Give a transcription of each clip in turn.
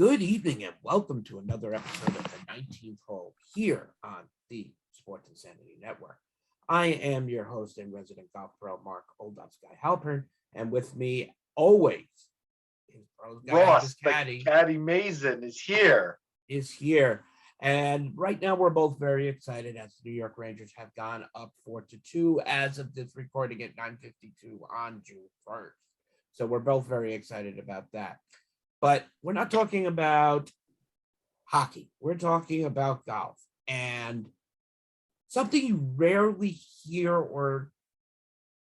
Good evening and welcome to another episode of the 19th Hole here on the Sports Insanity Network. I am your host and resident golf pro, Mark Oldovsky Halpern, and with me always, his pros guy, Ross, his caddy, Caddy Mazin is here. And right now we're both very excited as the New York Rangers have gone up 4-2 as of this recording at 9:52 on June 1st. So we're both very excited about that. But we're not talking about hockey. We're talking about golf. And something you rarely hear or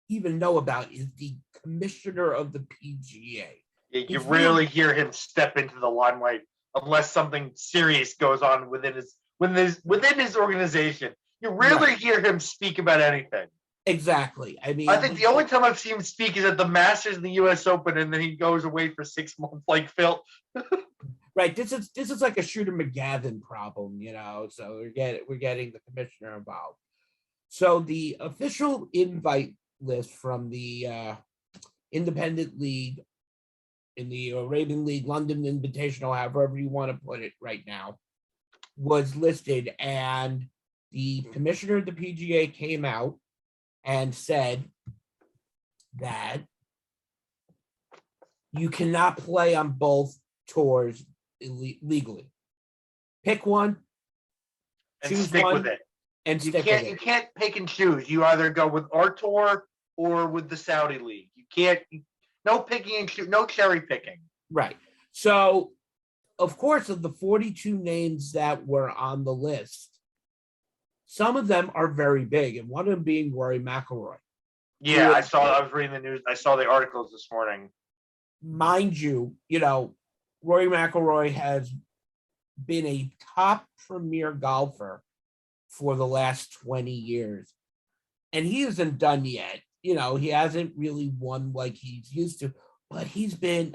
even know about is the commissioner of the PGA. You rarely hear him step into the limelight unless something serious goes on within his organization. You rarely hear him speak about anything. Exactly. I mean, I think the only time I've seen him speak is at the Masters and the U.S. Open, and then he goes away for 6 months, like Phil. Right. This is like a Shooter McGavin problem, So we're getting the commissioner involved. So the official invite list from the Independent League in the Arabian League, London Invitational, however you want to put it right now, was listed, and the commissioner of the PGA came out and said that you cannot play on both tours legally. Pick one, And choose stick one, with it. and You stick with you it. can't pick and choose. You either go with our tour or with the Saudi League. You can't. No picking and choose. No cherry picking. Right. So, of course, of the 42 names that were on the list, some of them are very big, and one of them being Rory McIlroy. Yeah, I was reading the news. I saw the articles this morning. Mind you, Rory McIlroy has been a top premier golfer for the last 20 years, and he isn't done yet. He hasn't really won like he's used to, but he's been,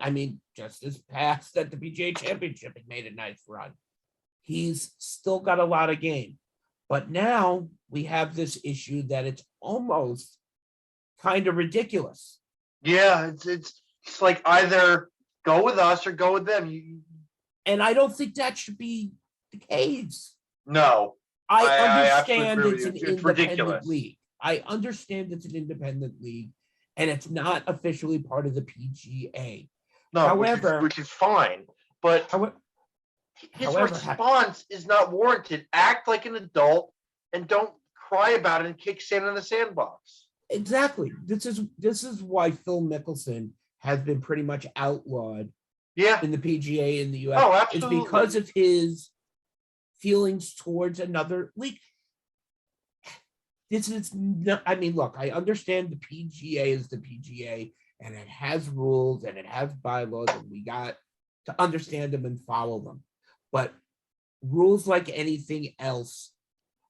just this past at the PGA Championship, he made a nice run. He's still got a lot of game. But now we have this issue that it's almost kind of ridiculous. Yeah, it's like either go with us or go with them. And I don't think that should be the case. No. I understand it's an independent ridiculous. league. I understand it's an independent league, and it's not officially part of the PGA. No, however, which is fine. But his response is not warranted. Act like an adult and don't cry about it and kick sand in the sandbox. Exactly. This is why Phil Mickelson has been pretty much outlawed in the PGA in the US. Oh, absolutely. It's because of his feelings towards another league. Look, I understand the PGA is the PGA, and it has rules and it has bylaws, and we got to understand them and follow them. But rules, like anything else,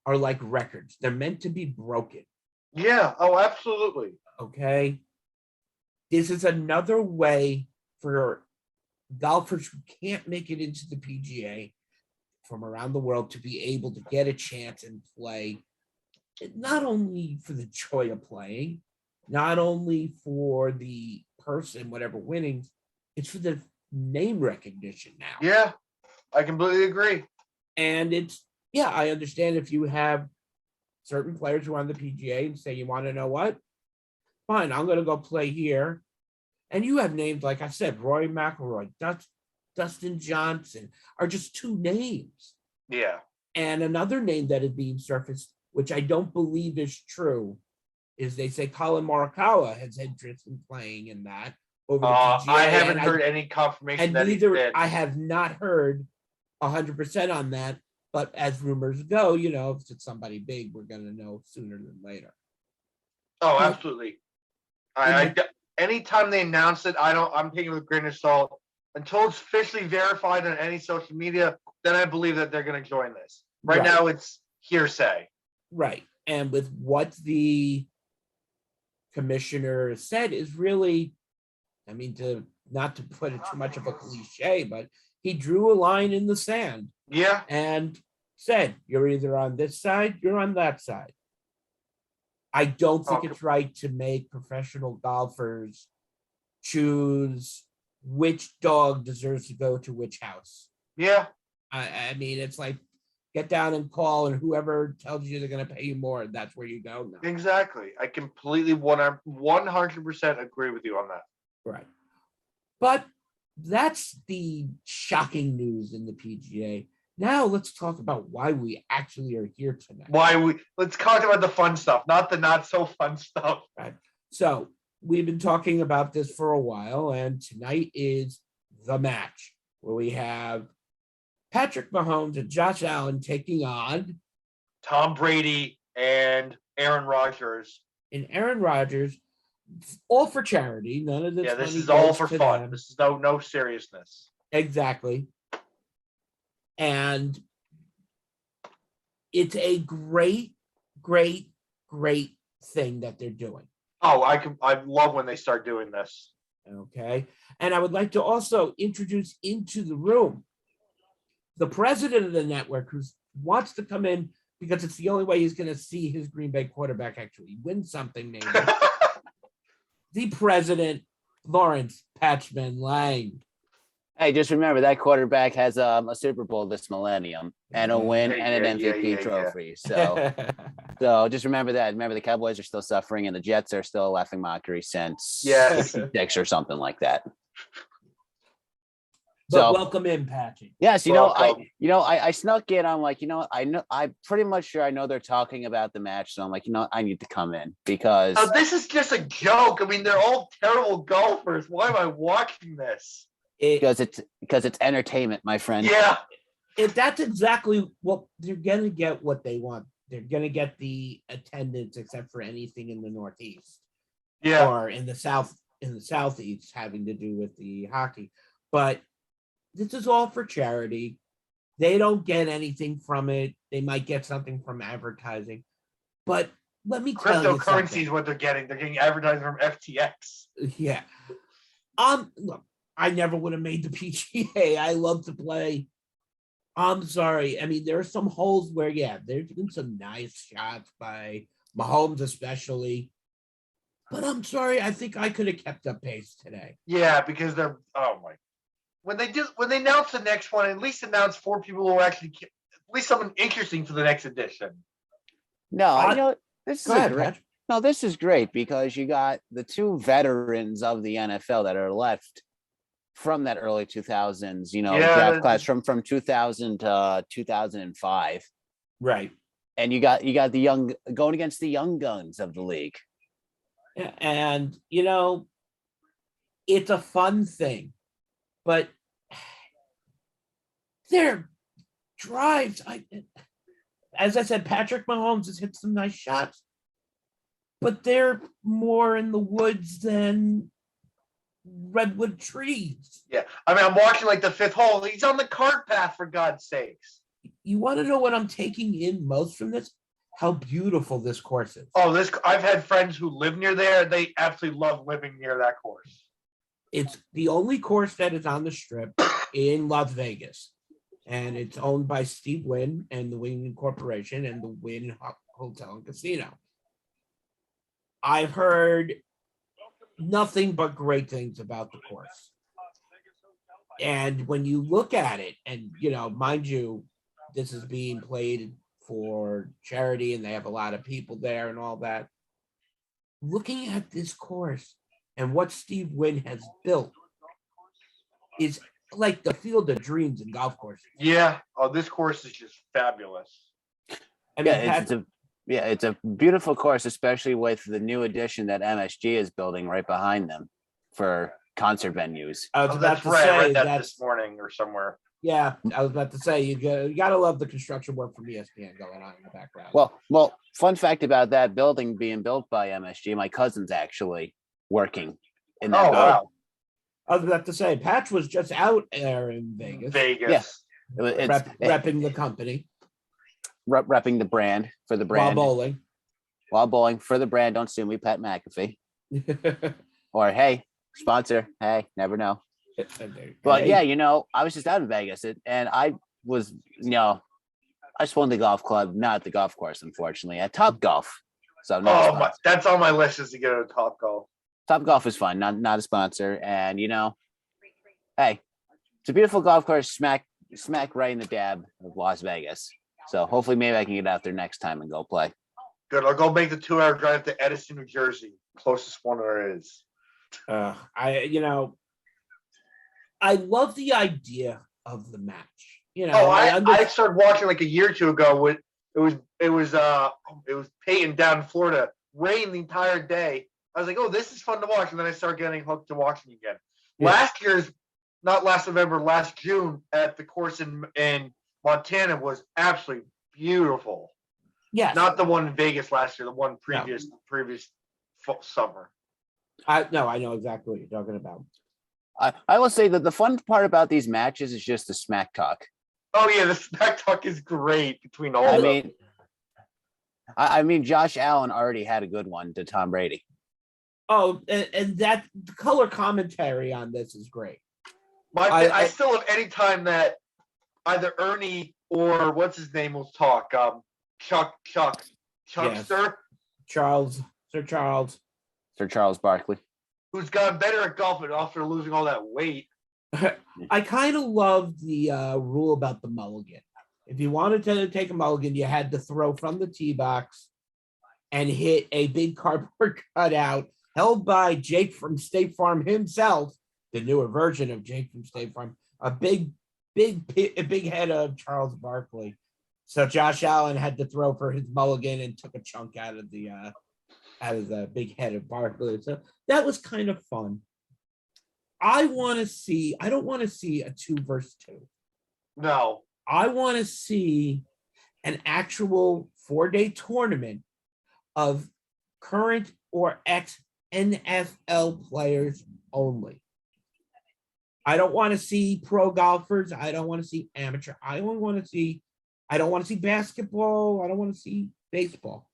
are like records. They're meant to be broken. Yeah. Oh, absolutely. Okay. This is another way for golfers who can't make it into the PGA from around the world to be able to get a chance and play, not only for the joy of playing, not only for the person, whatever winning, it's for the name recognition now. Yeah, I completely agree. And I understand if you have certain players who are on the PGA and say, you want to know what? Fine, I'm going to go play here. And you have names, like I said, Rory McIlroy, Dustin Johnson are just two names. Yeah. And another name that is being surfaced, which I don't believe is true, is they say Colin Morikawa has interest in playing in that over the PGA. I haven't heard any confirmation that he did. I have not heard 100% on that, but as rumors go, if it's somebody big, we're going to know sooner than later. Oh, absolutely. Anytime they announce it, I'm taking it with a grain of salt. Until it's officially verified on any social media, then I believe that they're going to join this. Right now, it's hearsay. Right. And with what the commissioner said is really, not to put it too much of a cliche, but he drew a line in the sand. Yeah. And said, you're either on this side, you're on that side. I don't think it's right to make professional golfers choose which dog deserves to go to which house. Yeah. I mean, it's like get down and call, and whoever tells you they're going to pay you more, that's where you go now. Exactly. I completely 100% agree with you on that. Right. But that's the shocking news in the PGA. Now let's talk about why we actually are here tonight. Let's talk about the fun stuff, not the not so fun stuff. Right. So we've been talking about this for a while, and tonight is the match where we have Patrick Mahomes and Josh Allen taking on Tom Brady and Aaron Rodgers. And Aaron Rodgers, all for charity. None of this. Yeah, this money is all goes for to fun. them. This is no seriousness. Exactly. And it's a great, great, great thing that they're doing. Oh, I love when they start doing this. Okay. And I would like to also introduce into the room the president of the network who wants to come in because it's the only way he's going to see his Green Bay quarterback actually win something, maybe. The president, Lawrence Patchman Lang. Hey, just remember that quarterback has a Super Bowl this millennium and a win and an MVP trophy. So just remember that. Remember the Cowboys are still suffering and the Jets are still a laughing mockery since 66 or something like that. But welcome in, Patchy. Yes, I snuck in. I'm like, I'm pretty much sure I know they're talking about the match. So I'm like, I need to come in because this is just a joke. I mean, they're all terrible golfers. Why am I watching this? Because it's entertainment, my friend. Yeah. If that's exactly what they're gonna get, what they want. They're gonna get the attendance, except for anything in the Northeast, or in the Southeast, having to do with the hockey. But this is all for charity. They don't get anything from it. They might get something from advertising, but let me tell you, cryptocurrency is what they're getting. They're getting advertising from FTX. Yeah. Look, I never would have made the PGA. I love to play. I'm sorry. I mean, there are some holes where, there's been some nice shots by Mahomes, especially. But I'm sorry. I think I could have kept up pace today. Yeah, because they're when they announce the next one, at least announce 4 people who are actually at least something interesting for the next edition. No, this is great because you got the 2 veterans of the NFL that are left from that early 2000s, draft class from 2000 to 2005. Right. And you got the young going against the young guns of the league. Yeah, and it's a fun thing, but their drives, as I said, Patrick Mahomes has hit some nice shots, but they're more in the woods than redwood trees. Yeah, I mean, I'm watching like the 5th hole. He's on the cart path, for God's sakes. You want to know what I'm taking in most from this? How beautiful this course is. Oh, I've had friends who live near there. They absolutely love living near that course. It's the only course that is on the Strip in Las Vegas, and it's owned by Steve Wynn and the Wynn Corporation and the Wynn Hotel and Casino. I've heard nothing but great things about the course. And when you look at it, and mind you, this is being played for charity and they have a lot of people there and all that. Looking at this course and what Steve Wynn has built is like the field of dreams in golf courses. Yeah. Oh, this course is just fabulous. I mean, it's a beautiful course, especially with the new addition that MSG is building right behind them for concert venues. I was about to I say read that this morning or somewhere. Yeah, I was about to say you gotta love the construction work from ESPN going on in the background. Well, fun fact about that building being built by MSG, my cousin's actually working in that building. Wow. I was about to say Patch was just out there in Vegas. Yeah. It's repping the company. Repping the brand for the brand. While bowling for the brand. Don't sue me, Pat McAfee. Or hey, sponsor. Hey, never know. But yeah, I was just out in Vegas and I was, I just won the golf club, not the golf course, unfortunately, at Top Golf. So that's on my list is to get to Top Golf. Top Golf is fun, not a sponsor. And Hey, it's a beautiful golf course, smack right in the dab of Las Vegas. So hopefully, maybe I can get out there next time and go play. Good. I'll go make the 2-hour drive to Edison, New Jersey, closest one there is. I love the idea of the match. I started watching like a year or two ago. When it was Peyton down in Florida, rain the entire day. I was like, oh, this is fun to watch, and then I started getting hooked to watching again. Yeah. Last November, last June at the course in Montana was absolutely beautiful. Yes. Not the one in Vegas last year, the one previous summer. I know exactly what you're talking about. I will say that the fun part about these matches is just the smack talk. Oh yeah, the smack talk is great between all of them. I mean, Josh Allen already had a good one to Tom Brady. Oh, and that the color commentary on this is great. I still have any time that either Ernie or what's his name will talk. Chuckster. Yes. Sir Charles Barkley, who's gotten better at golf after losing all that weight. I kind of love the rule about the mulligan. If you wanted to take a mulligan, you had to throw from the tee box and hit a big cardboard cutout held by Jake from State Farm himself, the newer version of Jake from State Farm, a big head of Charles Barkley. So Josh Allen had to throw for his mulligan and took a chunk out of the big head of Barkley. So that was kind of fun. I don't want to see a 2 versus 2. No. I want to see an actual 4-day tournament of current or ex-NFL players only. I don't want to see pro golfers. I don't want to see amateur. I don't want to see basketball. I don't want to see baseball.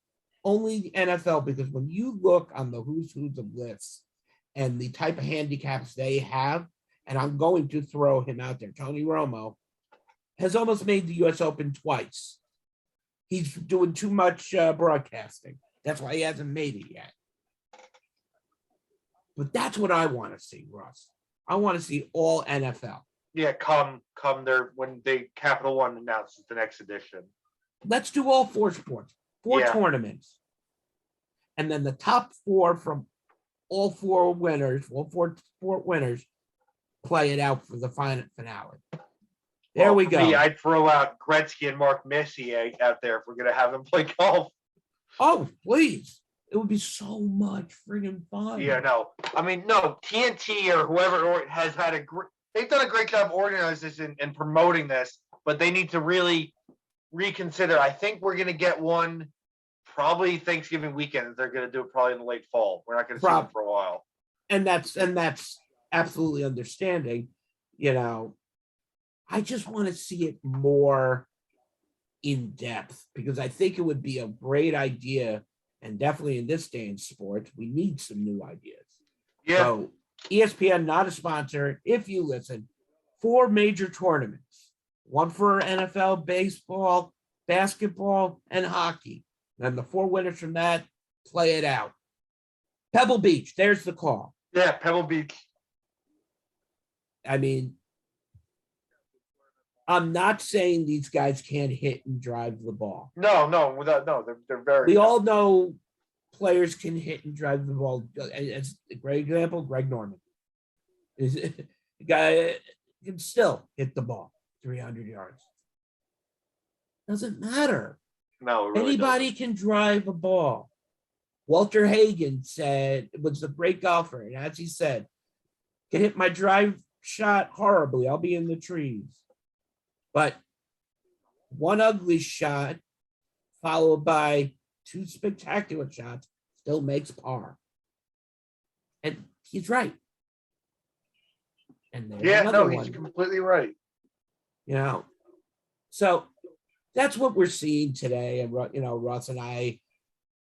Only the NFL, because when you look on the who's of lists and the type of handicaps they have, and I'm going to throw him out there, Tony Romo has almost made the U.S. Open twice. He's doing too much broadcasting. That's why he hasn't made it yet. But that's what I want to see, Russ. I want to see all NFL. Yeah, come there when the Capital One announces the next edition. Let's do all 4 sports, 4 tournaments. And then the top 4 from all 4 winners, sport winners, play it out for the final finale. There we go. I'd throw out Gretzky and Mark Messier out there if we're going to have them play golf. Oh, please. It would be so much freaking fun. Yeah, no. I mean, no, TNT or whoever has had they've done a great job organizing this and promoting this, but they need to really reconsider. I think we're going to get one probably Thanksgiving weekend. They're going to do it probably in the late fall. We're not going to see it for a while. And that's absolutely understanding. I just want to see it more in depth because I think it would be a great idea. And definitely in this day in sports, we need some new ideas. Yeah. So ESPN, not a sponsor. If you listen, 4 major tournaments, 1 for NFL, baseball, basketball, and hockey. Then the 4 winners from that play it out. Pebble Beach, there's the call. Yeah, Pebble Beach. I mean, I'm not saying these guys can't hit and drive the ball. No, they're very. We all know players can hit and drive the ball. As a great example, Greg Norman. The guy can still hit the ball 300 yards. Doesn't matter. No, it really anybody can drive a ball. Walter Hagen was a great golfer, and as he said, can hit my drive shot horribly. I'll be in the trees. But one ugly shot followed by 2 spectacular shots still makes par. And he's right. And he's completely right. So that's what we're seeing today. And, Russ and I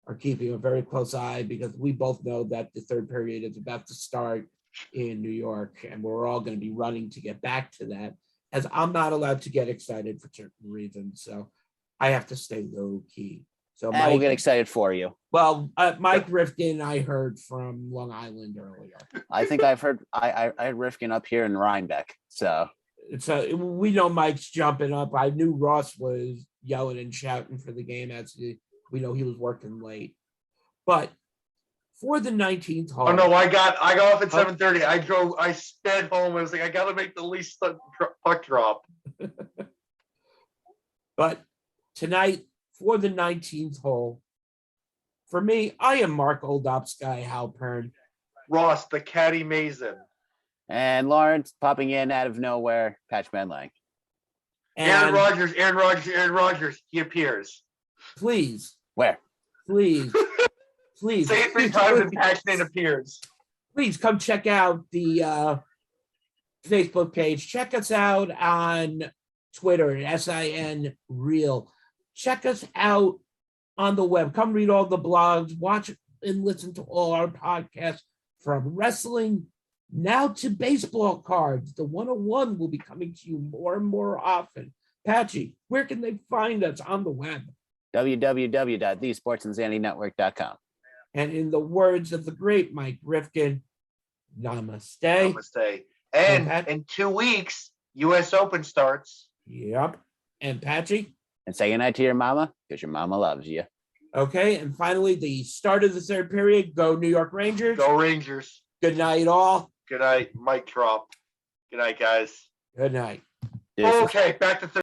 are keeping a very close eye because we both know that the third period is about to start in New York, and we're all going to be running to get back to that, as I'm not allowed to get excited for certain reasons. So I have to stay low key. So And we'll Mike, get excited for you. well, Mike Rifkin, I heard from Long Island earlier. I think I've heard I heard Rifkin up here in Rhinebeck. So We know Mike's jumping up. I knew Ross was yelling and shouting for the game we know he was working late. But for the 19th hole. Oh no, I got off at 7:30. I sped home. I was like, I gotta make the least puck drop. But tonight, for the 19th hole, for me, I am Mark Oldopsky Halpern. Ross, the Caddy Mazin. and Lawrence popping in out of nowhere, Patch Man Lang. Aaron Rodgers, he appears. Please, Where? please, Say it 3 times and Patch Man appears. please come check out the Facebook page. Check us out on Twitter, SIN Real. Check us out on the web. Come read all the blogs, watch and listen to all our podcasts from wrestling now to baseball cards. The 101 will be coming to you more and more often. Patchy, where can they find us on the web? www.thesportsandsandynetwork.com. And in the words of the great Mike Rifkin, namaste. Namaste. And in 2 weeks, US Open starts. Yep. And Patchy? And say goodnight to your mama, because your mama loves you. Okay. And finally, the start of the third period. Go New York Rangers. Go Rangers. Good night, all. Good night, Mike Drop. Good night, guys. Good night. Deuces. Okay, back to